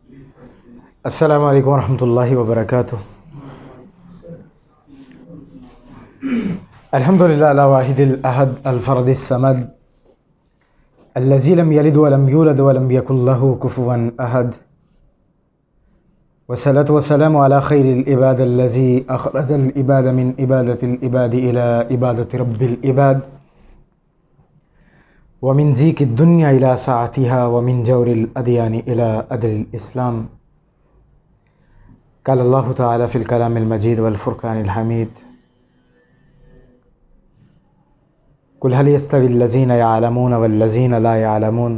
अस्सलामु अलैकुम वरहमतुल्लाहि वबरकातुह। अल्हम्दुलिल्लाह अला वाहिदिल अहद अल फ़रदिस समद अल्लज़ी लम यलिद व लम यूलद व लम यकुल लहू कुफुवन अहद। वस्सलातु वस्सलामु अला खैरिल इबाद अल्लज़ी अख़रजल इबाद मिन इबादतिल इबाद इला इबादति रब्बिल इबाद व मिन ज़ीक़िद दुन्या इला साअतिहा व मिन जौरिल अदियानि इला अदलिल इस्लाम। क़ाल अल्लाहु तआला फ़िल कलामिल मजीद वल फ़ुरक़ानिल हमीद कुल हल यस्तविल लज़ीना यअलमून वल लज़ीना ला यअलमून।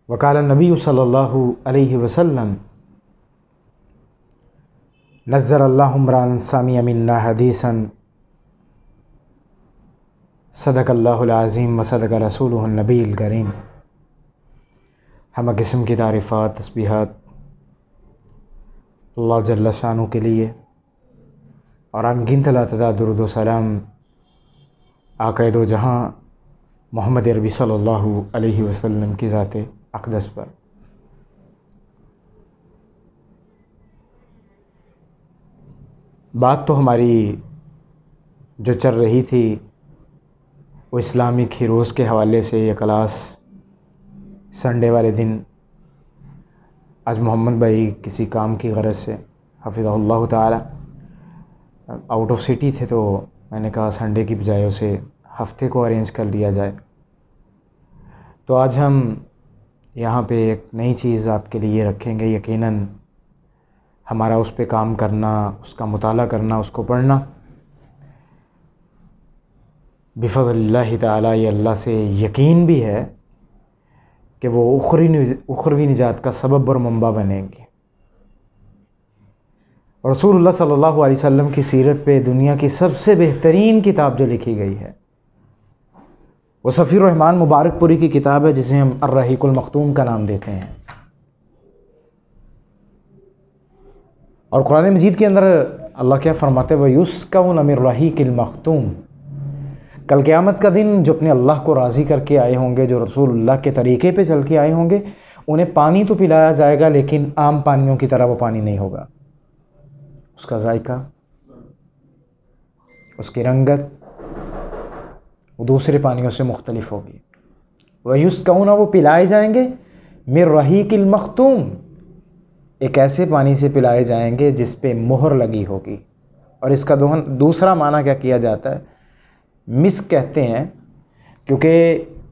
व क़ाल नबी सल्लल्लाहु अलैहि वसल्लम नज़्ज़रल्लाहु इम्रान सामिअ मिन्ना हदीसन सदक़ल्लाहुल अज़ीम व सदक़ रसूलुहुन नबील करीम। हम किस्म की तारीफ़ात तस्बीहात अल्लाह जल्ल शानु के लिए और अनगिनत लातदा दुरूद व सलाम आक़ाए दो जहाँ मोहम्मद अरबी सल्लल्लाहु अलैहि वसल्लम की ज़ाते अक़दस पर। बात तो हमारी जो चल रही थी वो इस्लामिक हीरोज़ के हवाले से। ये क्लास संडे वाले दिन आज मोहम्मद भाई किसी काम की गरज से हफ़िज़हुल्लाह ताला आउट ऑफ सिटी थे, तो मैंने कहा संडे की बजाय उसे हफ्ते को अरेंज कर लिया जाए। तो आज हम यहाँ पे एक नई चीज़ आपके लिए रखेंगे। यकीनन हमारा उस पे काम करना, उसका मुताला करना, उसको पढ़ना बिफ़ज़्लिल्लाहि ताला ये अल्लाह से यकीन भी है कि वो उखरवी निजात का सबब और मंबा बनेंगे। रसूलुल्लाह सल्लल्लाहु अलैहि वसल्लम की सीरत पे दुनिया की सबसे बेहतरीन किताब जो लिखी गई है वो सफ़ीर रहमान मुबारकपुरी की किताब है, जिसे हम अर्रहीकुल मख्तूम का नाम देते हैं। और कुरान मजीद के अंदर अल्लाह क्या फरमाते हैं, वयुस्कऊन मिर रहीकिल मख्तूम। कल क़यामत का दिन जो अपने अल्लाह को राज़ी करके आए होंगे, जो रसूलुल्लाह के तरीक़े पे चल के आए होंगे, उन्हें पानी तो पिलाया जाएगा लेकिन आम पानियों की तरह वो पानी नहीं होगा। उसका जायका, उसकी रंगत वो दूसरे पानियों से मुख्तलिफ होगी। वयुस्कऊन वो पिलाए जाएंगे मिर रहीकिल मख्तूम, एक ऐसे पानी से पिलाए जाएंगे जिस पे मोहर लगी होगी। और इसका दूसरा माना क्या किया जाता है, मिस्क कहते हैं, क्योंकि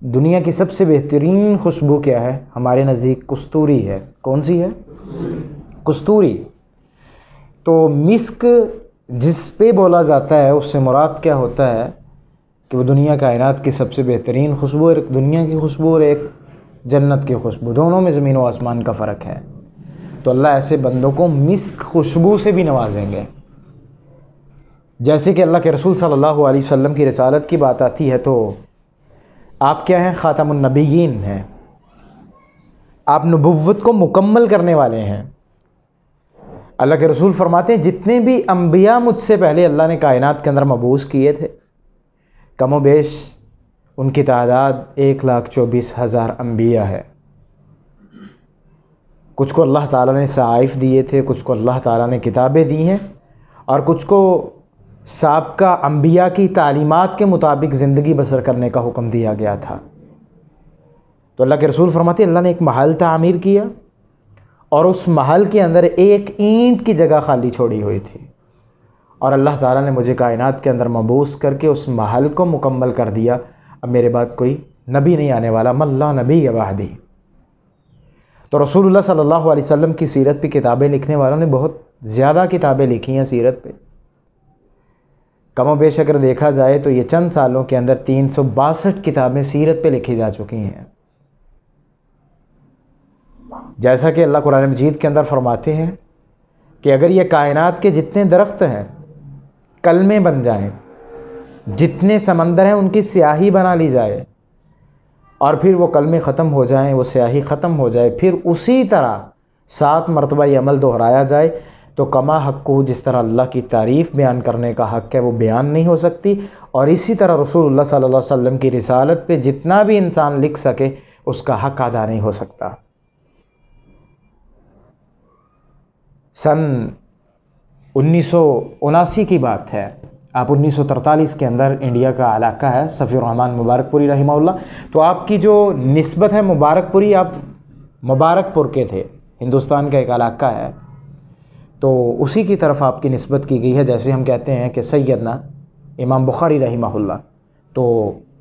दुनिया की सबसे बेहतरीन खुशबू क्या है हमारे नज़दीक, कस्तूरी है। कौन सी है? कस्तूरी। तो मिस्क जिस पे बोला जाता है उससे मुराद क्या होता है कि वो दुनिया कायनात की सबसे बेहतरीन खुशबू, एक दुनिया की खुशबू और एक जन्नत की खुशबू, दोनों में ज़मीन व आसमान का फ़र्क है। तो अल्लाह ऐसे बंदों को मिस्क खुशबू से भी नवाजेंगे। जैसे कि अल्लाह के रसूल सल्लल्लाहु अलैहि वसल्लम की रिसालत की बात आती है तो आप क्या हैं? ख़ातमुन नबिय्यीन हैं। आप नबुव्वत को मुकम्मल करने वाले हैं। अल्लाह के रसूल फरमाते हैं जितने भी अम्बिया मुझसे पहले अल्लाह ने कायनात के अंदर मबूस किए थे, कमो बेश उनकी तादाद 1,24,000 अम्बिया है। कुछ को अल्लाह ताला ने सहाइफ़ दिए थे, कुछ को अल्लाह ताला ने किताबें दी हैं, और कुछ को साबका अम्बिया की तालीमात के मुताबिक ज़िंदगी बसर करने का हुक्म दिया गया था। तो अल्लाह के रसूल फरमाते अल्लाह ने एक महल तामीर किया और उस महल के अंदर एक ईंट की जगह खाली छोड़ी हुई थी, और अल्लाह ताला ने मुझे कायनात के अंदर मबूस करके उस महल को मुकम्मल कर दिया। अब मेरे बाद कोई नबी नहीं आने वाला, मल्ला नबी वाहदी। तो रसूलुल्लाह सल्लल्लाहु अलैहि वसल्लम की सीरत पे किताबें लिखने वालों ने बहुत ज़्यादा किताबें लिखी हैं सीरत पे। कमो बेश अगर देखा जाए तो ये चंद सालों के अंदर 362 किताबें सीरत पे लिखी जा चुकी हैं। जैसा कि अल्लाह कुरान मजीद के अंदर फरमाते हैं कि अगर ये कायनात के जितने दरख्त हैं कलमे बन जाएं, जितने समंदर हैं उनकी स्याही बना ली जाए, और फिर वो कलमे ख़त्म हो जाएं, वो स्याही ख़त्म हो जाए, फिर उसी तरह 7 मरतबा ये अमल दोहराया जाए, तो कमा हक़्क़ु, जिस तरह अल्लाह की तारीफ़ बयान करने का हक़ है वो बयान नहीं हो सकती। और इसी तरह रसूलुल्लाह सल्लल्लाहु अलैहि वसल्लम की रिसालत पे जितना भी इंसान लिख सके उसका हक़ अदा नहीं हो सकता। सन 1979 की बात है। आप 1943 के अंदर इंडिया का इलाका है सफ़ीउर रहमान मुबारकपुरी रहिमहुल्लाह। तो आपकी जो निस्बत है मुबारकपुरी, आप मुबारकपुर के थे, हिंदुस्तान का एक इलाका है, तो उसी की तरफ आपकी निस्बत की गई है। जैसे हम कहते हैं कि सैयदना इमाम बुखारी रहिमहुल्लाह, तो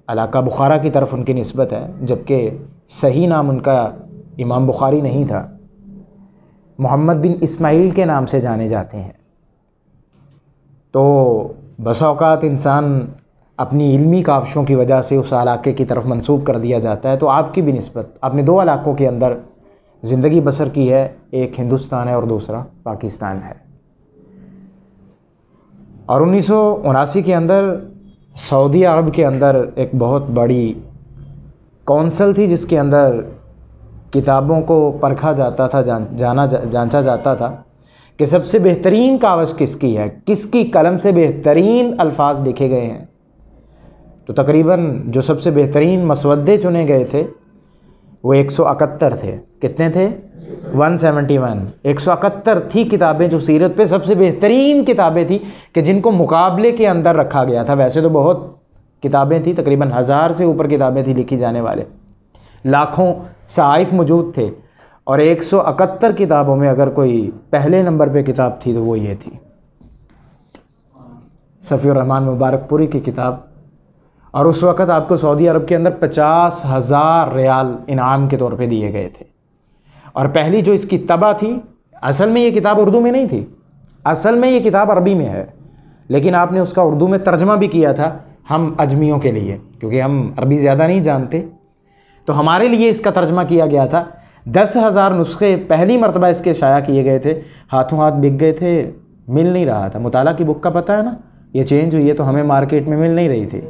इलाका बुखारा की तरफ उनकी निस्बत है, जबकि सही नाम उनका इमाम बुखारी नहीं था, मोहम्मद बिन इस्माइल के नाम से जाने जाते हैं। तो बसा औक़ात इंसान अपनी इल्मी काविशों की वजह से उस इलाके की तरफ मंसूब कर दिया जाता है। तो आपकी भी निस्बत, आपने दो इलाकों के अंदर ज़िंदगी बसर की है, एक हिंदुस्तान है और दूसरा पाकिस्तान है। और 1979 के अंदर सऊदी अरब के अंदर एक बहुत बड़ी कौंसल थी, जिसके अंदर किताबों को परखा जाता था, जांचा जाता था कि सबसे बेहतरीन कावश किसकी है, किसकी कलम से बेहतरीन अल्फाज लिखे गए हैं। तो तकरीबन जो सबसे बेहतरीन मसवदे चुने गए थे वो 171 थे। कितने थे? 171। 171 थी किताबें जो सीरत पे सबसे बेहतरीन किताबें थी कि जिनको मुकाबले के अंदर रखा गया था। वैसे तो बहुत किताबें थी, तकरीबन 1000 से ऊपर किताबें थी लिखी जाने वाले, लाखों सहाइफ मौजूद थे, और 171 किताबों में अगर कोई पहले नंबर पे किताब थी तो वो ये थी, सफ़ीउर रहमान मुबारकपुरी की किताब। और उस वक़्त आपको सऊदी अरब के अंदर 50,000 रियाल इनाम के तौर पे दिए गए थे। और पहली जो इसकी तबा थी, असल में ये किताब उर्दू में नहीं थी, असल में ये किताब अरबी में है, लेकिन आपने उसका उर्दू में तर्जमा भी किया था हम अजमियों के लिए, क्योंकि हम अरबी ज़्यादा नहीं जानते, तो हमारे लिए इसका तर्जमा किया गया था। 10,000 नुस्खे पहली मरतबा इसके शाया किए गए थे, हाथों हाथ बिक गए थे, मिल नहीं रहा था। मुताला की बुक का पता है ना, ये चेंज हुई है तो हमें मार्केट में मिल नहीं रही थी,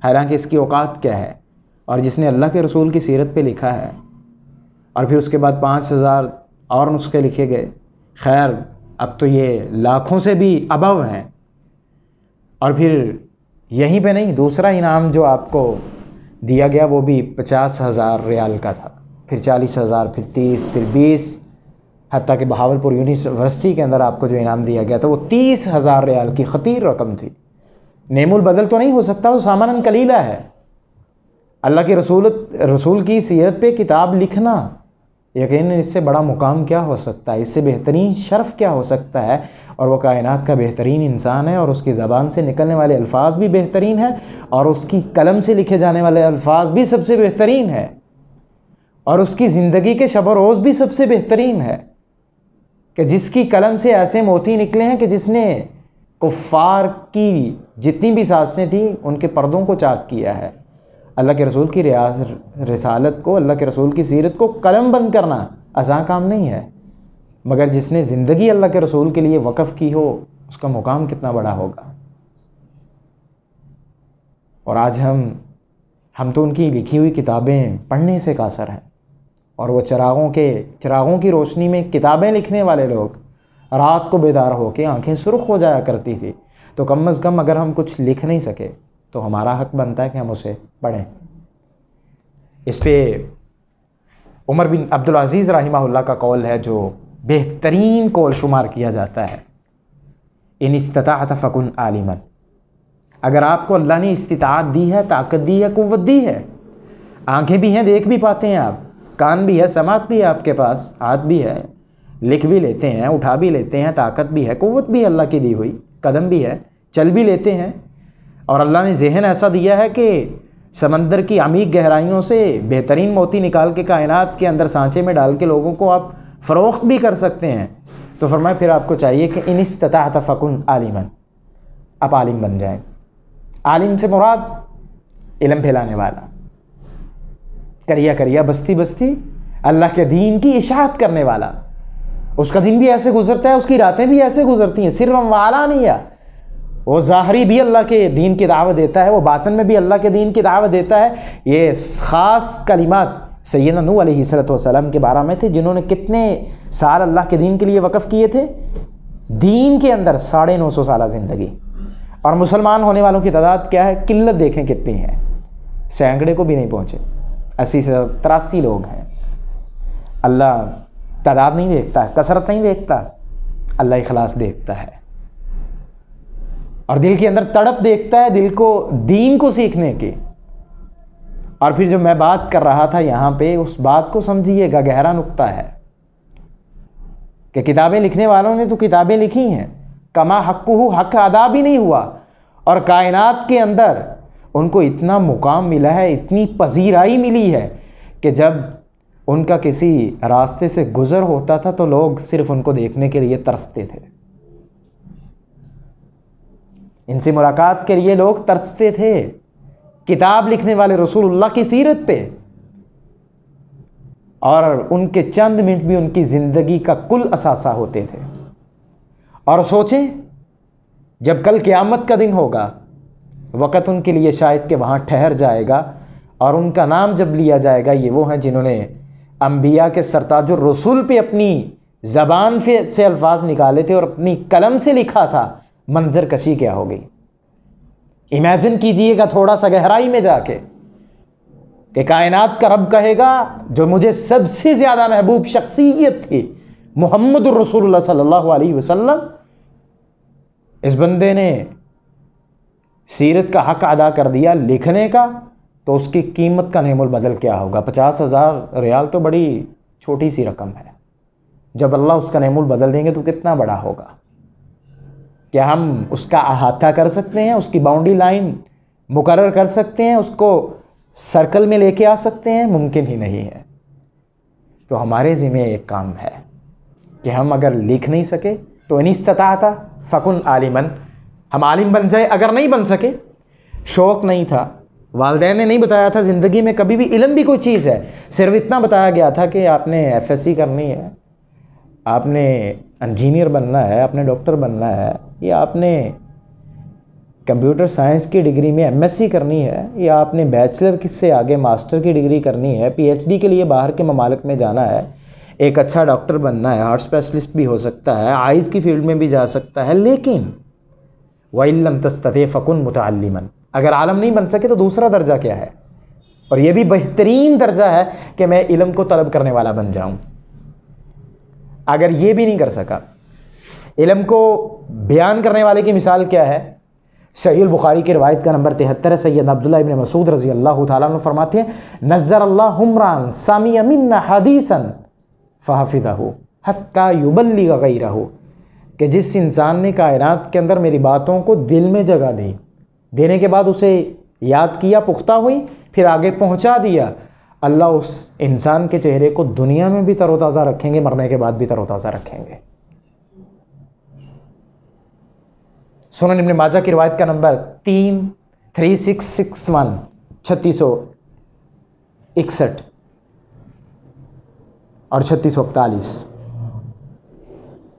हालांकि इसकी औकात क्या है। और जिसने अल्लाह के रसूल की सीरत पे लिखा है, और फिर उसके बाद 5,000 और नुस्खे लिखे गए। खैर अब तो ये लाखों से भी अबव हैं। और फिर यहीं पे नहीं, दूसरा इनाम जो आपको दिया गया वो भी 50,000 रियाल का था, फिर 40,000, फिर 30, फिर 20, हत्ता कि बहावलपुर यूनिवर्सिटी के अंदर आपको जो इनाम दिया गया था वो 30,000 रियाल की ख़तीर रकम थी। नेमुल बदल तो नहीं हो सकता, वो सामानन कलीला है। अल्लाह के रसूल की सीरत पे किताब लिखना, यकीनन इससे बड़ा मुकाम क्या हो सकता है, इससे बेहतरीन शर्फ़ क्या हो सकता है। और वो कायनात का बेहतरीन इंसान है, और उसकी ज़बान से निकलने वाले अल्फाज भी बेहतरीन है, और उसकी कलम से लिखे जाने वाले अल्फाज भी सबसे बेहतरीन है, और उसकी ज़िंदगी के शब रोज़ भी सबसे बेहतरीन है, कि जिसकी कलम से ऐसे मोती निकले हैं कि जिसने कुफ़ार की जितनी भी साज़ें थी उनके पर्दों को चाक किया है। अल्लाह के रसूल की रिसालत को, अल्लाह के रसूल की सीरत को कलम बंद करना आसान काम नहीं है, मगर जिसने ज़िंदगी अल्लाह के रसूल के लिए वक़फ़ की हो उसका मुकाम कितना बड़ा होगा। और आज हम तो उनकी लिखी हुई किताबें पढ़ने से कासर हैं, और वो चिरागों की रोशनी में किताबें लिखने वाले लोग रात को बेदार होकर आंखें सुर्ख हो जाया करती थी। तो कम अज़ कम अगर हम कुछ लिख नहीं सके तो हमारा हक बनता है कि हम उसे पढ़ें। इस पे उमर बिन अब्दुल अज़ीज़ रहिमहुल्लाह का कौल है, जो बेहतरीन कौल शुमार किया जाता है, इन इस्तिताअत फ़कुन आलिमन। अगर आपको अल्लाह ने इस्तिताअत दी है, ताकत दी है, क़ुव्वत दी है, आंखें भी हैं, देख भी पाते हैं आप, कान भी है, समात भी है आपके पास, हाथ भी है, लिख भी लेते हैं, उठा भी लेते हैं, ताकत भी है, क़ुव्वत भी अल्लाह की दी हुई, कदम भी है, चल भी लेते हैं, और अल्लाह ने ज़हन ऐसा दिया है कि समंदर की अमीक गहराइयों से बेहतरीन मोती निकाल के कायनात के अंदर सांचे में डाल के लोगों को आप फ़रोख्त भी कर सकते हैं। तो फरमाए फिर आपको चाहिए कि इन इस्तिताअत फ़कुन आलिमन, आप आलिम बन जाएं। आलिम से मुराद इल्म फैलाने वाला, करिया बस्ती बस्ती अल्लाह के दीन की इशाअत करने वाला। उसका दिन भी ऐसे गुजरता है, उसकी रातें भी ऐसे गुजरती हैं, सिर्फ वाला नहीं है, वो ज़ाहरी भी अल्लाह के दीन की दावत देता है, वो बातन में भी अल्लाह के दीन की दावत देता है। ये ख़ास कलिमात सैयदना नूह अलैहिस्सलाम के बारे में थे, जिन्होंने कितने साल अल्लाह के दीन के लिए वक़फ़ किए थे, दीन के अंदर 950 साल ज़िंदगी। और मुसलमान होने वालों की तादाद क्या है, किल्लत देखें कितनी है, सैकड़े को भी नहीं पहुँचे, 80 से 83 लोग हैं। अल्लाह तादाद नहीं देखता, कसरत नहीं देखता, अल्लाह इखलास देखता है और दिल के अंदर तड़प देखता है, दिल को दीन को सीखने की। और फिर जो मैं बात कर रहा था यहाँ पे, उस बात को समझिएगा, गहरा नुक्ता है कि किताबें लिखने वालों ने तो किताबें लिखी हैं, कमा हक़्क़ुहु, हक़ अदा भी नहीं हुआ, और कायनात के अंदर उनको इतना मुकाम मिला है, इतनी पजीराई मिली है कि जब उनका किसी रास्ते से गुज़र होता था तो लोग सिर्फ उनको देखने के लिए तरसते थे, इनसे मुलाकात के लिए लोग तरसते थे। किताब लिखने वाले रसूलुल्लाह की सीरत पे, और उनके चंद मिनट भी उनकी ज़िंदगी का कुल असासा होते थे। और सोचें, जब कल क़यामत का दिन होगा, वक़्त उनके लिए शायद कि वहाँ ठहर जाएगा और उनका नाम जब लिया जाएगा, ये वो हैं जिन्होंने अंबिया के सरताजुर रसूल पे अपनी ज़बान से अल्फाज निकाले थे और अपनी कलम से लिखा था, मंजर कशी क्या हो गई। इमेजिन कीजिएगा थोड़ा सा गहराई में जाके कि कायनात का रब कहेगा, जो मुझे सबसे ज़्यादा महबूब शख्सियत थी, मुहम्मद रसूलुल्लाह सल्लल्लाहु अलैहि वसल्लम, इस बंदे ने सीरत का हक़ अदा कर दिया लिखने का, तो उसकी कीमत का नेमुल बदल क्या होगा। 50,000 रियाल तो बड़ी छोटी सी रकम है, जब अल्लाह उसका नेमुल बदल देंगे तो कितना बड़ा होगा। क्या हम उसका अहाता कर सकते हैं, उसकी बाउंड्री लाइन मुकर्रर कर सकते हैं, उसको सर्कल में लेके आ सकते हैं? मुमकिन ही नहीं है। तो हमारे ज़िम्मे एक काम है कि हम अगर लिख नहीं सके तो इनिस्तताअता फ़कुन आलिमन, हम आलिम बन जाए। अगर नहीं बन सके, शौक़ नहीं था, वालिदैन ने नहीं बताया था ज़िंदगी में कभी भी इल्म भी कोई चीज़ है, सिर्फ इतना बताया गया था कि आपने FSC करनी है, आपने इंजीनियर बनना है, आपने डॉक्टर बनना है, या आपने कंप्यूटर साइंस की डिग्री में MSc करनी है, या आपने बैचलर से आगे मास्टर की डिग्री करनी है, PhD के लिए बाहर के ममालिक में जाना है, एक अच्छा डॉक्टर बनना है, हार्ट स्पेशलिस्ट भी हो सकता है, आइज़ की फील्ड में भी जा सकता है। लेकिन वइल्लम तस्तति फ़कुन मुतअल्लिमन, अगर आलम नहीं बन सके तो दूसरा दर्जा क्या है, और ये भी बेहतरीन दर्जा है कि मैं इल्म को तलब करने वाला बन जाऊं। अगर ये भी नहीं कर सका, इल्म को बयान करने वाले की मिसाल क्या है? सहीह बुखारी की रवायत का नंबर 73 है। सैयद अब्दुल्लाह इब्न मसूद रज़ी अल्लाह ताला अन्हु फरमाते हैं, नज़्ज़र अल्लाह हुमरान सामिया मिन्ना हदीसन फ़हफ़िज़हु हत्ता युबल्लिग गैरहु, कि जिस इंसान ने कायनात के अंदर मेरी बातों को दिल में जगह दी, देने के बाद उसे याद किया, पुख्ता हुई, फिर आगे पहुंचा दिया, अल्लाह उस इंसान के चेहरे को दुनिया में भी तरोताज़ा रखेंगे, मरने के बाद भी तरोताज़ा रखेंगे। सुनन इब्न माजा की रिवायत का नंबर 3661 3661 और 3641,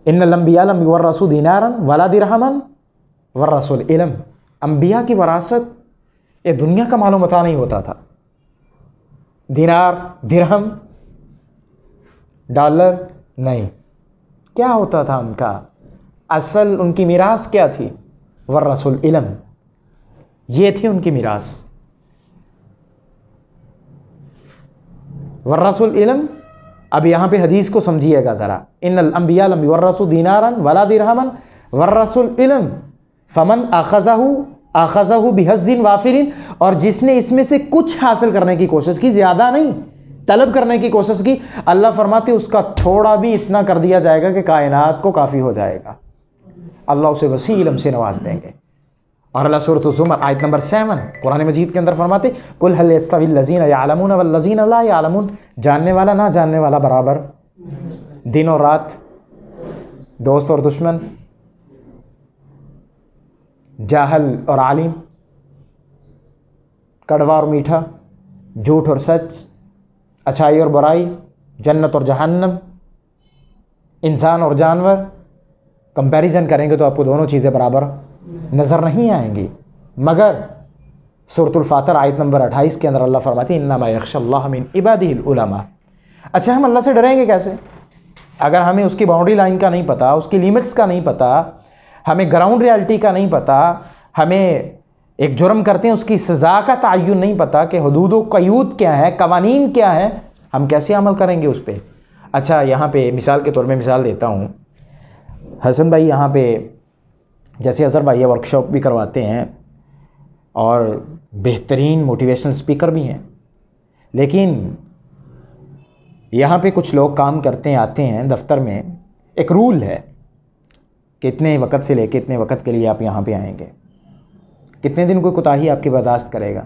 इन्नल अंबिया लम युवर्रसू दीनारन वला दिरहमन वर्रसुल इल्म, अंबिया की वरासत ये दुनिया का मालूम मता नहीं होता था, दिनार, दिरहम, डॉलर नहीं। क्या होता था उनका असल, उनकी मीरास क्या थी? वर्रसुल इल्म, ये थी उनकी मीरास। वर्रसुल इल्म। अब यहाँ पे हदीस को समझिएगा ज़रा, इन्नल अंबिया लम युवर्रसू दीनारन वला दिरहमन वर्रसुल इल्म फमन आखज़हु बिहज़्ज़िन वाफिरिन, और जिसने इसमें से कुछ हासिल करने की कोशिश की, ज़्यादा नहीं, तलब करने की कोशिश की, अल्लाह फरमाते उसका थोड़ा भी इतना कर दिया जाएगा कि कायनात को काफ़ी हो जाएगा, अल्लाह उसे वसी इल्म से नवाज देंगे। और अल्लाह सूरत ज़ुमर आयत नंबर 7 कुरान मजीद के अंदर फरमाते, कुल हल यस्तविल लज़ीना यअलमून वल लज़ीना ला यअलमून, जानने वाला ना जानने वाला बराबर, दिन और रात, दोस्त और दुश्मन, जाहल और आलिम, कड़वा और मीठा, झूठ और सच, अच्छाई और बुराई, जन्नत और जहन्नम, इंसान और जानवर, कंपैरिजन करेंगे तो आपको दोनों चीज़ें बराबर नज़र नहीं आएंगी। मगर सूरतुल फातिर आयत नंबर 28 के अंदर अल्लाह फरमाते हैं, इन्नमा यख्शल्लाह मिन इबादिहिल उलमा। अच्छा, हम अल्लाह से डरेंगे कैसे? अगर हमें उसकी बाउंड्री लाइन का नहीं पता, उसकी लिमिट्स का नहीं पता, हमें ग्राउंड रियलिटी का नहीं पता, हमें एक जुर्म करते हैं उसकी सज़ा का तय्युन नहीं पता कि हुदूद व क़यूद क्या है, कवानीन क्या है, हम कैसे अमल करेंगे उस पर? अच्छा, यहाँ पे मिसाल के तौर में मिसाल देता हूँ, हसन भाई यहाँ पे जैसे अज़हर भाई वर्कशॉप भी करवाते हैं और बेहतरीन मोटिवेशनल स्पीकर भी हैं, लेकिन यहाँ पे कुछ लोग काम करते हैं, आते हैं दफ्तर में, एक रूल है कि इतने वक्त से लेके इतने वक्त के लिए आप यहाँ पे आएंगे। कितने दिन कोई कोताही आपकी बर्दाश्त करेगा?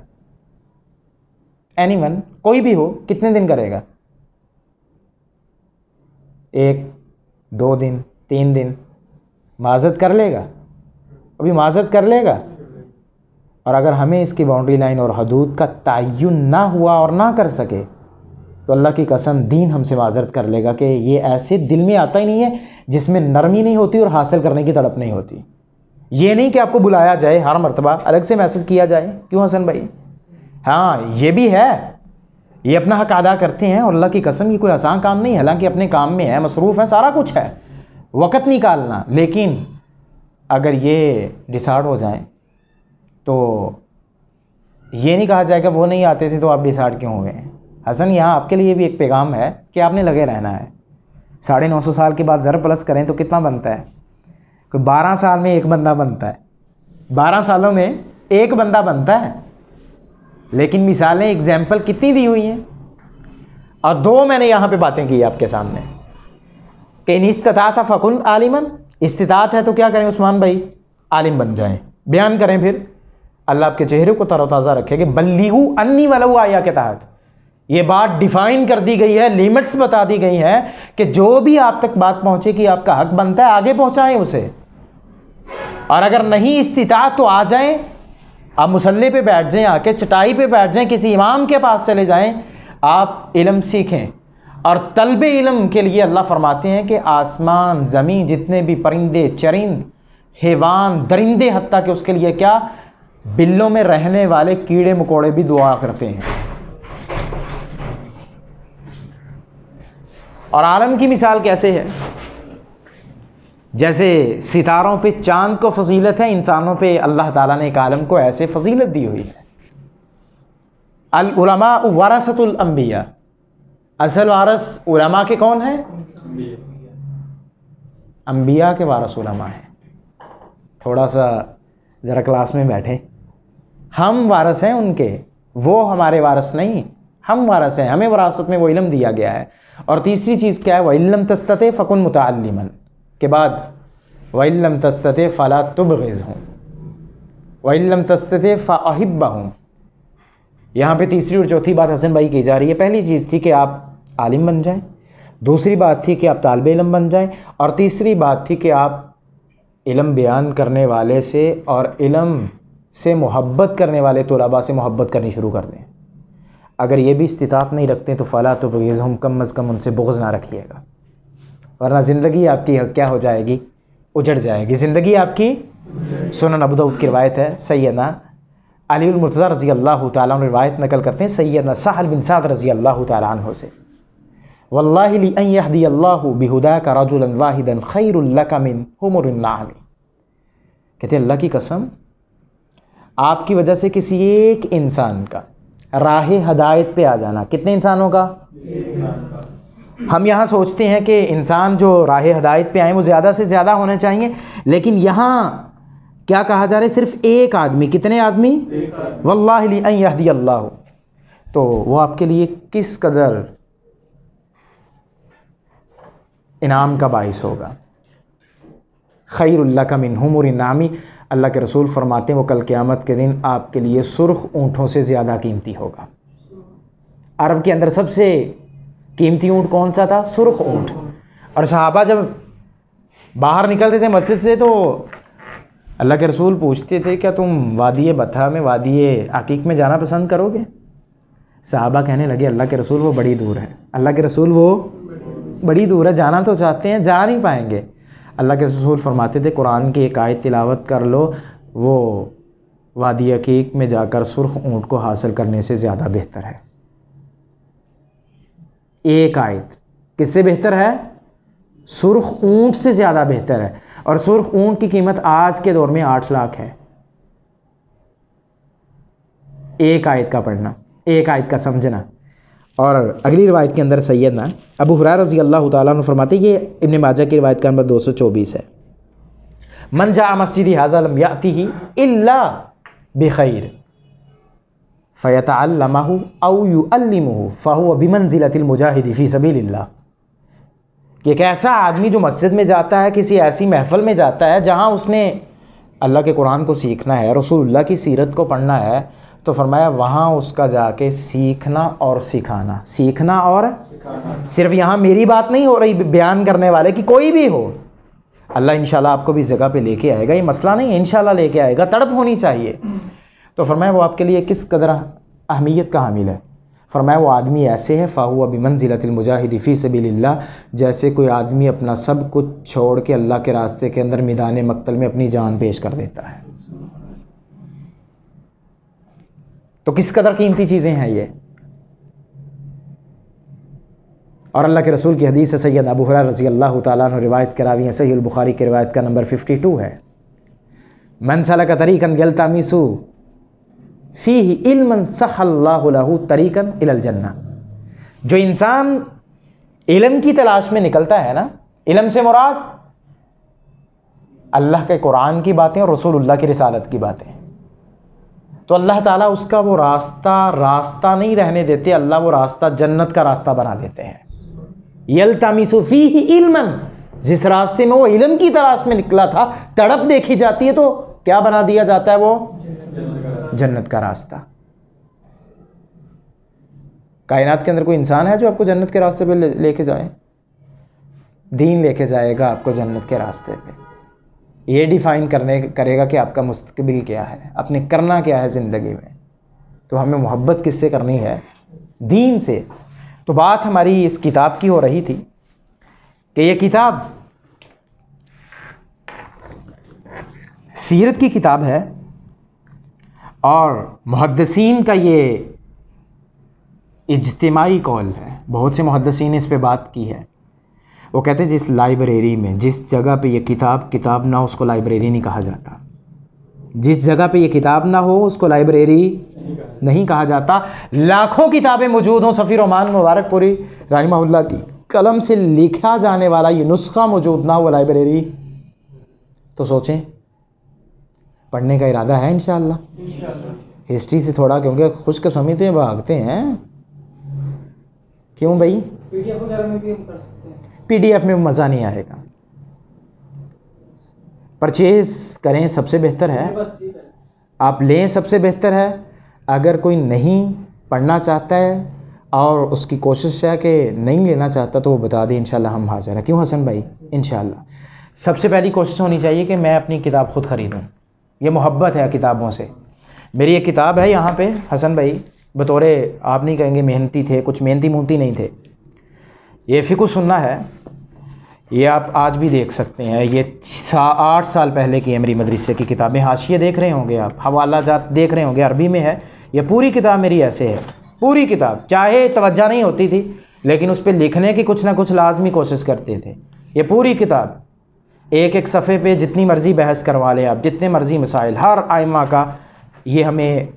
एनीवन, कोई भी हो, कितने दिन करेगा? 1, 2 दिन, 3 दिन माज़रत कर लेगा, अभी माज़रत कर लेगा। और अगर हमें इसकी बाउंड्री लाइन और हदूद का तयन ना हुआ और ना कर सके तो अल्लाह की कसम दीन हमसे माज़रत कर लेगा कि ये ऐसे दिल में आता ही नहीं है जिसमें नरमी नहीं होती और हासिल करने की तड़प नहीं होती। ये नहीं कि आपको बुलाया जाए हर मर्तबा, अलग से मैसेज किया जाए, क्यों हसन भाई? हाँ, ये भी है, ये अपना हक अदा करते हैं और अल्लाह की कसम ये कोई आसान काम नहीं है। हालांकि अपने काम में है, मसरूफ़ है, सारा कुछ है, वक़्त निकालना। लेकिन अगर ये डिसाइड हो जाए तो ये नहीं कहा जाएगा वो नहीं आते थे तो आप डिसाइड क्यों हो गए। हसन, यहाँ आपके लिए भी एक पैगाम है कि आपने लगे रहना है। 950 साल के बाद ज़रा प्लस करें तो कितना बनता है? कोई 12 साल में एक बंदा बनता है, 12 सालों में एक बंदा बनता है। लेकिन मिसालें, एग्जाम्पल कितनी दी हुई हैं। और 2 मैंने यहाँ पे बातें की आपके सामने कि इन इस्तिताअत फ़कुन आलिमन, इस्तिताअत है तो क्या करें उस्मान भाई? आलिम बन जाएं, बयान करें। फिर अल्लाह आपके चेहरे को तरोताज़ा रखेगा। बल्लिगू अन्नी वलऊ आया के तहत ये बात डिफ़ाइन कर दी गई है, लिमिट्स बता दी गई है कि जो भी आप तक बात पहुँचे कि आपका हक बनता है आगे पहुँचाएँ उसे। और अगर नहीं इस्तिताअत तो आ जाएं, आप मुसल्ले पे बैठ जाएं, आके चटाई पे बैठ जाएं, किसी इमाम के पास चले जाएं, आप इल्म सीखें। और तलबे इल्म के लिए अल्लाह फरमाते हैं कि आसमान ज़मीन जितने भी परिंदे चरिंद हैवान दरिंदे, हत्ता कि उसके लिए क्या, बिल्लों में रहने वाले कीड़े मकोड़े भी दुआ करते हैं। और आलम की मिसाल कैसे है? जैसे सितारों पे चांद को फजीलत है, इंसानों पे अल्लाह ताला ने एक आलम को ऐसे फजीलत दी हुई है। अल उलमा वरसतुल अंबिया, असल वारस उलमा के कौन है? अंबिया के वारस उलमा है। थोड़ा सा ज़रा क्लास में बैठे, हम वारस हैं उनके, वो हमारे वारस नहीं, हम वारस हैं, हमें वरासत में वो इल्म दिया गया है। और तीसरी चीज़ क्या है? वइल्लम तस्तते फ़कुन मुतअल्लिमन के बाद वइल्लम तस्तते फ़ला तुबग़िज़हु वइल्लम तस्तते फ़अहिब्बहु। यहाँ पे तीसरी और चौथी बात हसन भाई की जा रही है। पहली चीज़ थी कि आप आलिम बन जाएं, दूसरी बात थी कि आप तालिबे इल्म बन जाएं, और तीसरी बात थी कि आप इल्म बयान करने वाले से और इल्म से मोहब्बत करने वाले तलबा से मोहब्बत करनी शुरू कर दें। अगर ये भी इस्तिताअत नहीं रखते तो फ़ला तुबग़िज़हुम, कम अज़ कम उनसे बुग़्ज़ ना रखिएगा, वरना ज़िंदगी आपकी क्या हो जाएगी? उजड़ जाएगी ज़िंदगी आपकी। सुनन अबू दाऊद की रिवायत है, सैयदना अली मुर्तज़ा रज़ी अल्लाह तआला अन्हु रिवायत नकल करते हैं सैयदना सहल बिन साद रज़ी अल्लाह तआला अन्हु से, वल्लाहि ली अन यहदी अल्लाहु बिहुदाका रजुलन वाहिदन खैरुल लका मिन हुमुरिन नाअम। कहते हैं अल्लाह की कसम, आपकी वजह से किसी एक इंसान का राह हदायत पे आ जाना, कितने इंसानों का? हम यहाँ सोचते हैं कि इंसान जो राह हदायत पे आए वो ज़्यादा से ज़्यादा होने चाहिए, लेकिन यहाँ क्या कहा जा रहा है? सिर्फ एक आदमी। कितने आदमी? वल्लाहि ली अन यहदी अल्लाह। तो वो आपके लिए किस कदर इनाम का बाइस होगा। खैरुल लका मिन हुमुरिन नामी, अल्लाह के रसूल फरमाते हैं वो कल क़यामत के दिन आपके लिए सुर्ख ऊँटों से ज़्यादा कीमती होगा। अरब के अंदर सबसे कीमती ऊँट कौन सा था? सुर्ख ऊँट। और सहाबा जब बाहर निकलते थे मस्जिद से तो अल्लाह के रसूल पूछते थे क्या तुम वादी बथा में, वादी अकीक में जाना पसंद करोगे? सहाबा कहने लगे अल्लाह के रसूल वो बड़ी दूर है, अल्लाह के रसूल वो बड़ी दूर है, जाना तो चाहते हैं, जा नहीं पाएंगे। अल्लाह के रसूल फरमाते थे कुरान की एक आयत तिलावत कर लो, वो वादी अकीक में जाकर सुर्ख ऊँट को हासिल करने से ज़्यादा बेहतर है। एक आयत किससे बेहतर है? सुर्ख ऊँट से ज़्यादा बेहतर है। और सुर्ख ऊँट की कीमत आज के दौर में 8 लाख है। एक आयत का पढ़ना, एक आयत का समझना। और अगली रिवायत के अंदर सैयदना अबू हुरैरा रज़ी अल्लाह तआला अन्हु फरमाते, ये इब्न माजा की रिवायत का नंबर 224 है। मन जा मस्जिदी हाज़ा लम यातिही इल्ला बिखैर फ़यतअल्लमहु औ युअल्लिमुहु फ़हुव बिमंज़िलतिल मुजाहिदी फ़ी सबीलिल्लाह। कि एक ऐसा आदमी जो मस्जिद में जाता है, किसी ऐसी महफ़िल में जाता है जहाँ उसने अल्लाह के कुरान को सीखना है, रसूलुल्लाह की सीरत को पढ़ना है, तो फरमाया वहाँ उसका जाके सीखना और सिखाना, सीखना और सिर्फ यहाँ मेरी बात नहीं हो रही बयान करने वाले की, कोई भी हो, अल्लाह इंशाल्लाह आपको भी जगह पे लेके आएगा, ये मसला नहीं है, इंशाल्लाह लेके आएगा, तड़प होनी चाहिए। तो फरमाया वो आपके लिए किस कदर अहमियत का हामिल है। फरमाया वो आदमी ऐसे है फ़ाहुवा बिमंज़िलतिल मुजाहिदी फ़ी सबीलिल्लाह, जैसे कोई आदमी अपना सब कुछ छोड़ के अल्लाह के रास्ते के अंदर मैदान मक्तल में अपनी जान पेश कर देता है। तो किस कदर कीमती चीज़ें हैं ये। और अल्लाह के रसूल की हदीस है, सैयद अबू हुरैरा रज़ी अल्लाह तआला अन्हु रिवायत करावी है, सहीह बुखारी की रिवायत का नंबर 52 है। मन सलका तरीक़न यल्तमिसु फ़ीही इल्मन सहल्लाहु लहू तरीक़न इलल जन्नह। जो इंसान इल्म की तलाश में निकलता है ना, इल्म से मुराद अल्लाह के कुरान की बातें और रसूलुल्लाह की रिसालत की बातें, तो अल्लाह ताला उसका वो रास्ता नहीं रहने देते, अल्लाह वो रास्ता जन्नत का रास्ता बना देते हैं। यल्तमिसु फ़ीही इल्मन, जिस रास्ते में वो इल्म की तलाश में निकला था, तड़प देखी जाती है तो क्या बना दिया जाता है, वो जन्नत का रास्ता। कायनात के अंदर कोई इंसान है जो आपको जन्नत के रास्ते पे लेके जाए? दीन लेके जाएगा आपको जन्नत के रास्ते पे। ये डिफ़ाइन करेगा कि आपका मुस्तकबिल क्या है, आपने करना क्या है ज़िंदगी में। तो हमें मोहब्बत किससे करनी है? दीन से। तो बात हमारी इस किताब की हो रही थी कि ये किताब सीरत की किताब है और मुहद्दिसीन का ये इज्तिमाई कौल है। बहुत से मुहद्दिसीन ने इस पे बात की है। वो कहते हैं जिस लाइब्रेरी में, जिस जगह पे ये किताब ना हो उसको लाइब्रेरी नहीं कहा जाता। जिस जगह पे ये किताब ना हो उसको लाइब्रेरी नहीं कहा जाता। लाखों किताबें मौजूद हों, सफ़ी रहमान मुबारकपुरी रहमहुल्लाह की कलम से लिखा जाने वाला ये नुस्खा मौजूद ना हो लाइब्रेरी, तो सोचें पढ़ने का इरादा है इंशाअल्लाह। हिस्ट्री से थोड़ा क्योंकि खुशकिस्मती से भागते हैं। क्यों भाई? पीडीएफ वगैरह में भी हम कर सकते हैं। पीडीएफ में मज़ा नहीं आएगा। परचेज़ करें सबसे बेहतर है, आप लें सबसे बेहतर है। अगर कोई नहीं पढ़ना चाहता है और उसकी कोशिश है कि नहीं लेना चाहता तो वो बता दें, इंशाल्लाह हम हाज़िर हैं। क्यों हसन भाई? इंशाल्लाह सबसे पहली कोशिश होनी चाहिए कि मैं अपनी किताब ख़ुद ख़रीदूँ। ये मोहब्बत है किताबों से। मेरी एक किताब है यहाँ पे, हसन भाई बतौरे आप नहीं कहेंगे मेहनती थे, कुछ मेहनती नहीं थे। ये फ़िक़्ह सुन्ना है, ये आप आज भी देख सकते हैं। ये 8 साल पहले की मेरी मदरसे की किताबें, हाशिए देख रहे होंगे आप, हवाला जात देख रहे होंगे, अरबी में है। ये पूरी किताब मेरी ऐसे है, पूरी किताब, चाहे तवज्जो नहीं होती थी लेकिन उस पर लिखने की कुछ ना कुछ लाजमी कोशिश करते थे। ये पूरी किताब एक एक सफ़े पे जितनी मर्ज़ी बहस करवा लें आप, जितने मर्ज़ी मसाइल, हर आइमा का। ये हमें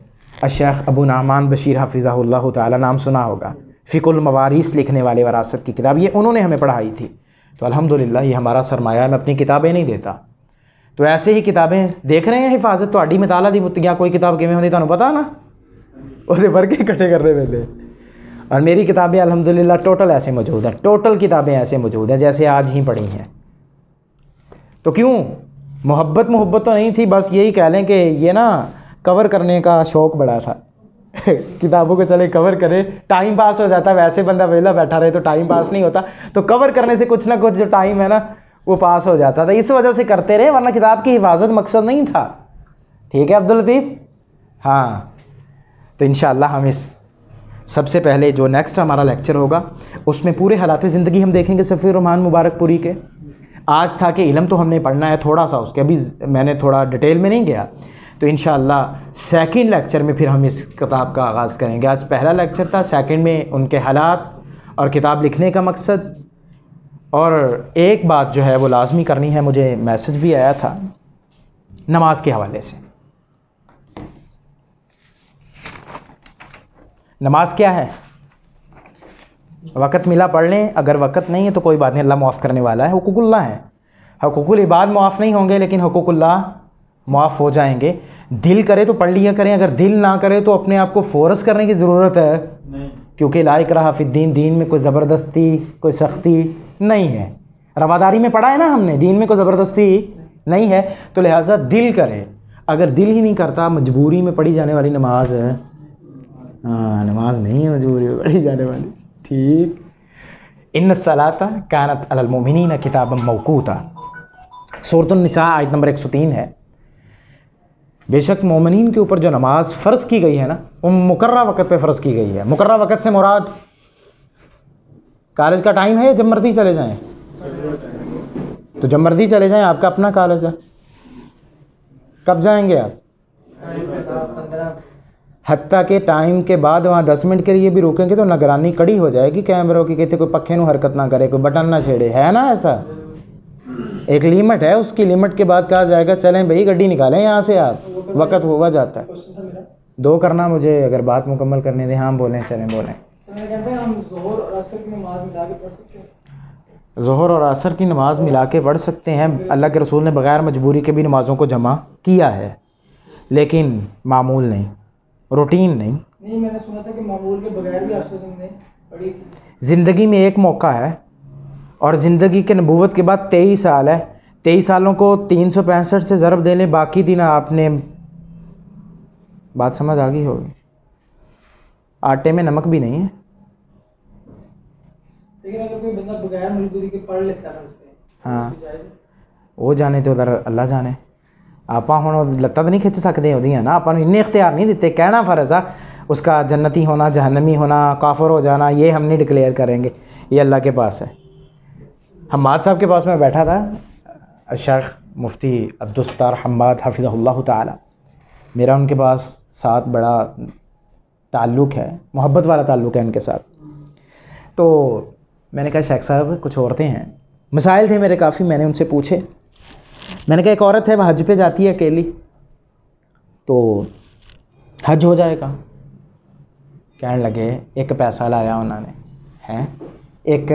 शेख अबू नामान बशीर हफ़िज़हुल्लाह ताला नाम सुना होगा, फ़िक़ुल मवारिस लिखने वाले वरासत की किताब, ये उन्होंने हमें पढ़ाई थी। तो अल्हम्दुलिल्लाह ये हमारा सरमाया है। मैं अपनी किताबें नहीं देता, तो ऐसे ही किताबें देख रहे हैं। हिफाजत तो मिताला दी मुत्तिया कोई किताब किमें होती तुहानू पता ना, वो भर के इकट्ठे करने वेले। और मेरी किताबें अल्हम्दुलिल्लाह टोटल ऐसे मौजूद हैं, टोटल किताबें ऐसे मौजूद हैं जैसे आज ही पढ़ी हैं। तो क्यों? मोहब्बत तो नहीं थी, बस यही कह लें कि ये ना कवर करने का शौक़ बड़ा था किताबों को चले कवर करें, टाइम पास हो जाता। वैसे बंदा वेला बैठा रहे तो टाइम पास नहीं होता, तो कवर करने से कुछ ना कुछ जो टाइम है ना वो पास हो जाता था। इस वजह से करते रहे, वरना किताब की हिफाजत मकसद नहीं था। ठीक है अब्दुल लतीफ़? हाँ, तो इंशाअल्लाह हम इस सबसे पहले जो नेक्स्ट हमारा लेक्चर होगा उसमें पूरे हालात ज़िंदगी हम देखेंगे सफ़ी रहमान मुबारकपुरी के। आज था कि इल्म तो हमने पढ़ना है थोड़ा सा, उसके अभी मैंने थोड़ा डिटेल में नहीं गया। तो इंशाअल्लाह सेकंड लेक्चर में फिर हम इस किताब का आगाज़ करेंगे। आज पहला लेक्चर था, सेकंड में उनके हालात और किताब लिखने का मकसद। और एक बात जो है वो लाजमी करनी है, मुझे मैसेज भी आया था नमाज के हवाले से। नमाज क्या है? वक़्त मिला पढ़ लें, अगर वक़्त नहीं है तो कोई बात नहीं, अल्लाह माफ़ करने वाला है। हुकूकुल्लाह है, हुकूकुल इबाद मुआफ़ नहीं होंगे लेकिन हुकूकुल्लाह मुआफ़ हो जाएंगे। दिल करे तो पढ़ लिया करें, अगर दिल ना करे तो अपने आप को फोर्स करने की ज़रूरत है नहीं। क्योंकि ला इकराहा फिद्दीन, दीन में कोई ज़बरदस्ती कोई सख्ती नहीं है। रवादारी में पढ़ा है ना हमने, दीन में कोई ज़बरदस्ती नहीं है। तो लिहाजा दिल करे, अगर दिल ही नहीं करता, मजबूरी में पढ़ी जाने वाली नमाज है, हाँ नमाज नहीं है, मजबूरी में पढ़ी जाने वाली, ठीक। इन्न सलाता कानत अलल मोमिनीन किताबम मौकूता, सूरतुन निसा आयत नंबर 103 है। बेशक मोमिनीन के ऊपर जो नमाज फ़र्ज़ की गई है ना, वो मुकर्रा वक़्त पे फ़र्ज़ की गई है। मुकर्रा वक़्त से मुराद कॉलेज का टाइम है, जब मर्ज़ी चले जाएं, तो जब मर्ज़ी चले जाएं, आपका अपना कॉलेज है, कब जाएंगे आप? हत्ता के टाइम के बाद वहाँ 10 मिनट के लिए भी रुकेंगे तो निगरानी कड़ी हो जाएगी कैमरों की, कहते कोई पक्खे ਨੂੰ हरकत ना करे, कोई बटन ना छेड़े, है ना। ऐसा एक लिमिट है, उसकी लिमिट के बाद कहा जाएगा चलें भाई गड्डी निकालें यहाँ से, आप वक़्त हुआ जाता है। दो करना मुझे अगर बात मुकम्मल करने दें। हाँ बोलें, चलें बोलें। ज़ोहर और असर की नमाज़ मिला के पढ़ सकते हैं। अल्लाह के रसूल ने बग़ैर मजबूरी के भी नमाज़ों को जमा किया है, लेकिन मामूल नहीं, रूटीन नहीं। मैंने सुना था कि मामूल के बगैर भी आपने पढ़ी थी। ज़िंदगी में एक मौका है और ज़िंदगी के नबूवत के बाद 23 साल है। 23 सालों को 365 से ज़रब दे लें, बाकी दिन आपने, बात समझ आ गई होगी। आटे में नमक भी नहीं है। लेकिन अगर कोई बंदा बगैर मजबूरी के पढ़ लेता है, हाँ वो जाने तो उधर अल्लाह जाने। ਆਪਾਂ ਹੁਣ ਲੱਤਾਂ ਤਾਂ नहीं खिंच सकते ਉਹਦੀਆਂ ना, ਆਪਾਂ ਨੂੰ इन्ने इख्तियार नहीं दिते। कहना फ़र्ज़ आ, उसका जन्नती होना जहन्नमी होना काफिर हो जाना ये हम नहीं डिक्लेयर करेंगे, ये अल्लाह के पास है। हम्माद साहब के पास मैं बैठा था, शेख मुफ्ती अब्दुस्तार हम्माद हफ़िज़हुल्लाह ताला, मेरा उनके पास साथ बड़ा ताल्लुक़ है, मोहब्बत वाला ताल्लुक़ है उनके साथ। तो मैंने कहा शेख साहब कुछ औरतें हैं, मसाइल थे मेरे काफ़ी, मैंने उनसे पूछे। मैंने कहा एक औरत है वह हज पे जाती है अकेली, तो हज हो जाएगा? कहने लगे एक पैसा लाया उन्होंने, हैं एक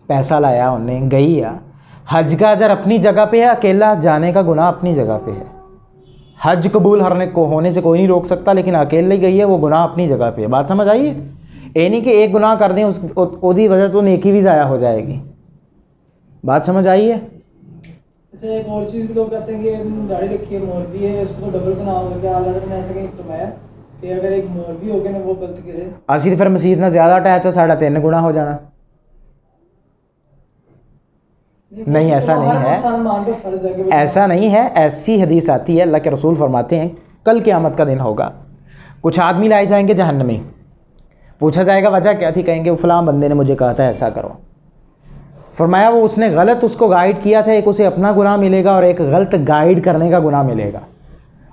पैसा लाया उन्हें, गई है। हज का अजर अपनी जगह पे है, अकेला जाने का गुनाह अपनी जगह पे है। हज कबूल होने से कोई नहीं रोक सकता, लेकिन अकेले गई है वो गुनाह अपनी जगह पे है। बात समझ आई है? ये नहीं कि एक गुनाह कर दें उसकी वजह तो नेकी भी ज़ाया हो जाएगी। बात समझ आई है? अच्छा एक और चीज़ भी लोग कहते हैं कि दाढ़ी रखी है मौलवी है, इसको तो डबल गुनाह हो गया। अल्लाह ने ऐसा कहीं फरमाया कि अगर एक मौलवी हो गया ना वो गलत करे, असि फिर मसीत ना ज़्यादा अटैच है, साढ़ा 3 गुना हो जाना। नहीं ऐसा नहीं है, ऐसा नहीं है। ऐसी हदीस आती है, अल्लाह के रसूल फरमाते हैं कल क़यामत का दिन होगा, कुछ आदमी लाए जाएंगे जहन्नम में, पूछा जाएगा वजह क्या थी, कहेंगे फ़लाँ बंदे ने मुझे कहा था ऐसा करो। फरमाया वो उसने गलत उसको गाइड किया था, एक उसे अपना गुनाह मिलेगा और एक गलत गाइड करने का गुनाह मिलेगा।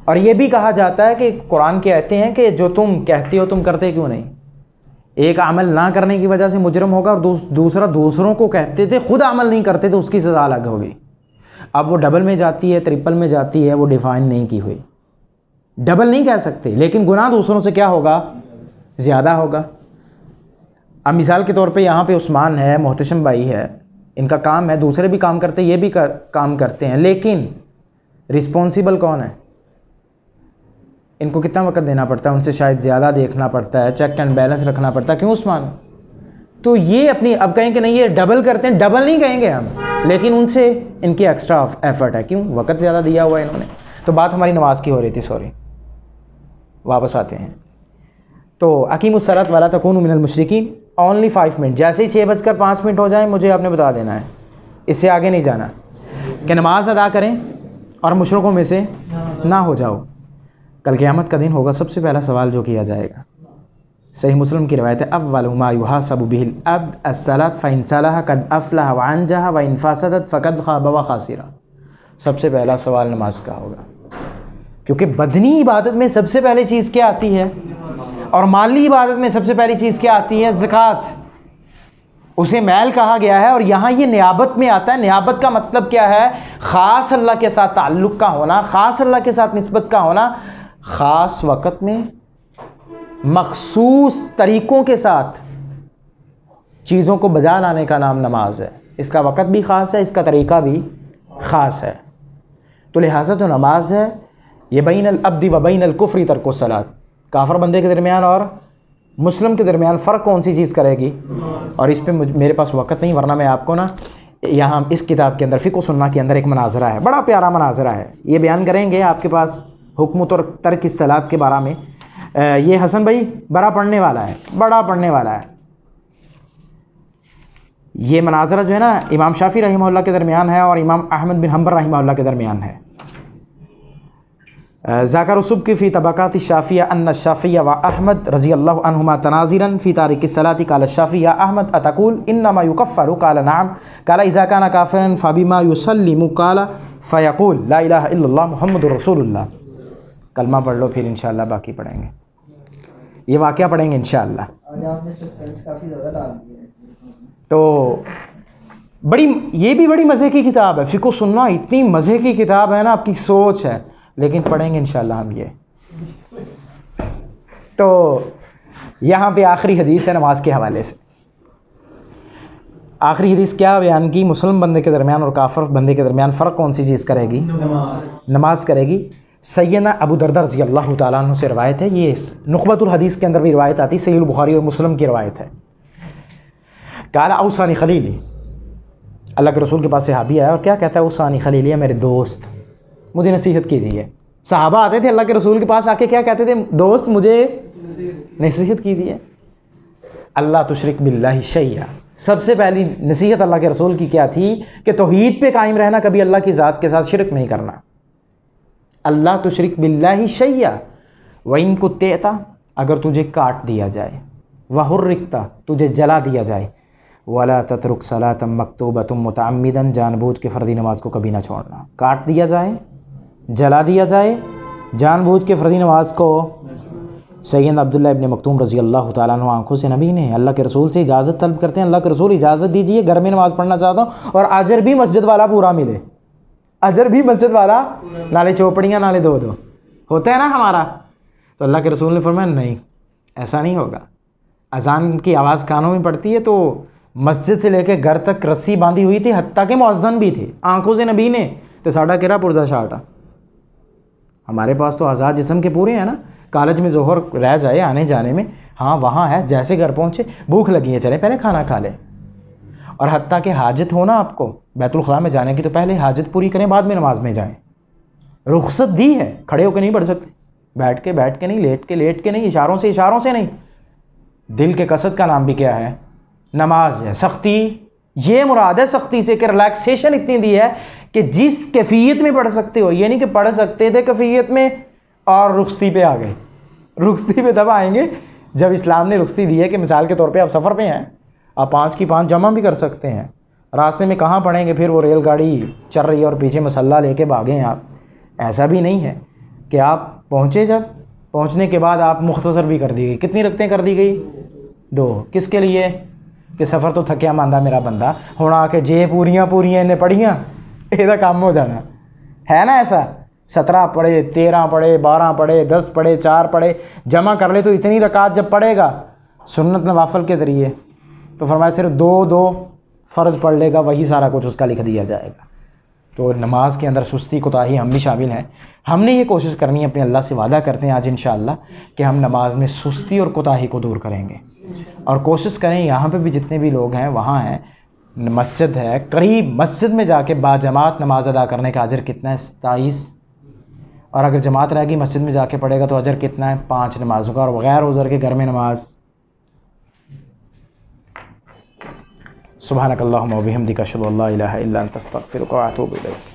और ये भी कहा जाता है कि कुरान के कहते हैं कि जो तुम कहते हो तुम करते क्यों नहीं। एक अमल ना करने की वजह से मुजरम होगा, और दूसरा दूसरों को कहते थे खुद अमल नहीं करते तो उसकी सज़ा अलग होगी। अब वो डबल में जाती है, ट्रिपल में जाती है, वो डिफ़ाइन नहीं की हुई। डबल नहीं कह सकते, लेकिन गुनाह दूसरों से क्या होगा, ज़्यादा होगा। अब मिसाल के तौर पे यहाँ पे उस्मान है, मोहतशम भाई है, इनका काम है, दूसरे भी काम करते हैं, ये भी काम करते हैं, लेकिन रिस्पॉन्सिबल कौन है? इनको कितना वक्त देना पड़ता है, उनसे शायद ज़्यादा देखना पड़ता है, चेक एंड बैलेंस रखना पड़ता है। क्यों उस्मान? तो ये अपनी, अब कहें कि नहीं ये डबल करते हैं, डबल नहीं कहेंगे हम, लेकिन उनसे इनकी एक्स्ट्रा एफर्ट है। क्यों? वक्त ज़्यादा दिया हुआ है इन्होंने। तो बात हमारी नमाज की हो रही थी, सॉरी, वापस आते हैं। तो अकीमुस्सलात वला तकूनु मिनल मुशरिकीन, ओनली 5 मिनट। जैसे ही 6:05 हो जाए मुझे आपने बता देना है, इससे आगे नहीं जाना, कि नमाज अदा करें और मुशरिकों में से ना हो जाओ। कल क़यामत का दिन होगा, सबसे पहला सवाल जो किया जाएगा, सही मुस्लिम की रवायत है, अव्वलु मा युहासबु बिहिल अब्द अस्सलात फ़इन सलह क़द अफ़लह व अनजह व इन फ़सदत फ़क़द ख़ाब व ख़ासिरा। सबसे पहला सवाल नमाज का होगा, क्योंकि बदनी इबादत में सबसे पहली चीज़ क्या आती है, और माली इबादत में सबसे पहली चीज़ क्या आती है, ज़कात। उसे मैल कहा गया है, और यहाँ ये नियाबत में आता है। नियाबत का मतलब क्या है? ख़ास अल्लाह के साथ ताल्लुक़ का होना, ख़ास अल्लाह के साथ निस्बत का होना, ख़ास वक़्त में मख़सूस तरीक़ों के साथ चीज़ों को बजा लाने का नाम नमाज है। इसका वक़्त भी ख़ास है, इसका तरीक़ा भी ख़ास है। तो लिहाजा जो नमाज है ये बैन अल अब्दी व बैन अल कुफ्री तर्को सलात, काफर बंदे के दरमियान और मुस्लिम के दरमियान फ़र्क कौन सी चीज़ करेगी। और इस पे मेरे पास वक्त नहीं, वरना मैं आपको ना यहाँ इस किताब के अंदर फ़िक़्ह सुन्ना के अंदर एक मनाजरा है, बड़ा प्यारा मनाजरा है, ये बयान करेंगे आपके पास हुक्म और तर्क सलात के बारे में। ये हसन भाई बड़ा पढ़ने वाला है, बड़ा पढ़ने वाला है। ये मनाजरा जो है ना इमाम शाफ़ी रहिमहुल्लाह के दरमियान है और इमाम अहमद बिन हम्बल रहिमहुल्लाह के दरमियान है। ज़ाकर सुब्की फ़ी तबक़ात शाफ़िया अन्न शाफ़िया व अहमद रज़ी अल्लाहु अन्हुमा तनाज़िरन फ़ी तारिक सलाती क़ाल शाफ़िया अहमद अतक़ूल इन्नमा युकफ़्फ़रु क़ाल नअम क़ाल इज़ा काना काफ़िरन फ़बिमा युसल्लिमु क़ाल फ़यक़ूल ला इलाहा इल्लल्लाह मुहम्मदुर रसूलुल्लाह। कलमा पढ़ लो, फिर इंशाअल्लाह बाकी पढ़ेंगे, ये वाक़या पढ़ेंगे इंशाअल्लाह। तो ये भी बड़ी मज़े की किताब है, फ़िक़्ह सुन्ना इतनी मज़े की किताब है ना, आपकी सोच है, लेकिन पढ़ेंगे इंशाअल्लाह हम ये। तो यहाँ पे आखिरी हदीस है नमाज के हवाले से। आखिरी हदीस क्या बयान की, मुस्लिम बंदे के दरमियान और काफिर बंदे के दरमियान फ़र्क कौन सी चीज़ करेगी, नमाज करेगी। सैयदना अबू दरदा रज़ी अल्लाह तआला अन्हु से रवायत है, ये नुक़बतुल हदीस के अंदर भी रवायत आती है, सहीह बुखारी और मुस्लिम की रवायत है। काला औसानी खलीली, अल्लाह के रसूल के पास सहाबी आया और क्या कहता है, औसानी खलीली, मेरे दोस्त मुझे नसीहत कीजिए। सहाबा आते थे अल्लाह के रसूल के पास, आके क्या कहते थे, दोस्त मुझे नसीहत कीजिए। अल्लाह तुशरिक बिल्लाहि शैया, सबसे पहली नसीहत अल्लाह के रसूल की क्या थी कि तौहीद पे कायम रहना, कभी अल्लाह की ज़ात के साथ शिरक नहीं करना। अल्लाह तुशरिक बिल्लाहि शैया व इन कुत्तेता, अगर तुझे काट दिया जाए, व हुर्रिकता, तुझे जला दिया जाए, वला ततरुक सलातम मकतूबतुम मुतअम्मिदन, जानबूझ के फ़र्दी नमाज को कभी ना छोड़ना। काट दिया जाए, जला दिया जाए, जानबूझ के फ़र्दी नमाज को। सैयद अब्दुल्ला इब्न मक्तूम रज़ी अल्लाह तआला अन्हु आंखों से नबी ने अल्लाह के रसूल से इजाज़त तलब करते हैं, अल्लाह के रसूल इजाज़त दीजिए, घर में नमाज़ पढ़ना चाहता हूँ और अजर भी मस्जिद वाला पूरा मिले, अजर भी मस्जिद वाला, नाले चौपड़ियाँ नाले दो होता है ना हमारा। तो अल्लाह के रसूल ने फरमाया नहीं, ऐसा नहीं होगा। अजान की आवाज़ कानों में पड़ती है तो मस्जिद से लेकर घर तक रस्सी बांधी हुई थी, हत्ता के मुअज्जिन भी थे, आंखों से नबी ने, तो साड़ा केरा पुरदा शाटा। हमारे पास तो आज़ाद जिस्म के पूरे हैं ना, कॉलेज में जोहर रह जाए आने जाने में, हाँ वहाँ है, जैसे घर पहुँचे भूख लगी है, चले पहले खाना खा ले। और हत्ता के हाजत हो ना आपको बैतुल खला में जाने की, तो पहले हाजत पूरी करें, बाद में नमाज में जाएं। रुख्सत दी है, खड़े होकर नहीं पढ़ सकते, बैठ के नहीं, लेट के नहीं, इशारों से नहीं। दिल के कसद का नाम भी क्या है, नमाज है। सख्ती, ये मुराद है सख्ती से कि रिलैक्सेशन इतनी दी है कि जिस कैफियत में पढ़ सकते हो, ये नहीं कि पढ़ सकते थे कैफियत में और रुख्सती पे आ गए। रुख्सती पे तब आएंगे जब इस्लाम ने रुख्सती दी है कि मिसाल के तौर पे आप सफ़र पे हैं, आप 5 की 5 जमा भी कर सकते हैं, रास्ते में कहाँ पढ़ेंगे, फिर वो रेलगाड़ी चल रही है और पीछे मसल्ला लेके भागें आप। ऐसा भी नहीं है कि आप पहुँचे, जब पहुँचने के बाद आप मुख्तसर भी कर दी गई। कितनी रकतें कर दी गई, 2। किसके लिए कि सफ़र तो थकिया मांदा मेरा बंदा, हुण आके जे पूरियां इन्हें पढ़ियाँ, ਇਹਦਾ काम हो जाना है ना। ऐसा 17 पढ़े, 13 पढ़े, 12 पढ़े, 10 पढ़े, 4 पढ़े, जमा कर ले तो इतनी रकात जब पढ़ेगा सुन्नत नवाफल के ज़रिए, तो फरमाया सिर्फ 2 फ़र्ज़ पढ़ लेगा, वही सारा कुछ उसका लिख दिया जाएगा। तो नमाज के अंदर सुस्ती कोताही हम भी शामिल हैं। हमने ये कोशिश करनी है, अपने अल्लाह से वादा करते हैं आज इंशाअल्लाह कि हम नमाज में सुस्ती और कोताही को दूर करेंगे और कोशिश करें यहाँ पे भी जितने भी लोग हैं वहाँ हैं, मस्जिद है करीब, मस्जिद में जाके बाजमात नमाज अदा करने का अजर कितना है, 27। और अगर जमात रहेगी मस्जिद में जाके पढ़ेगा तो अजर कितना है, 5 नमाज़ों का। और बग़ैर उज़र के घर में नमाज। सुब्हानकल्लाहुम्मा व बिहम्दिका अशहदु अल्ला इलाहा इल्ला अंता अस्तगफिरुका व अतूबु इलैक।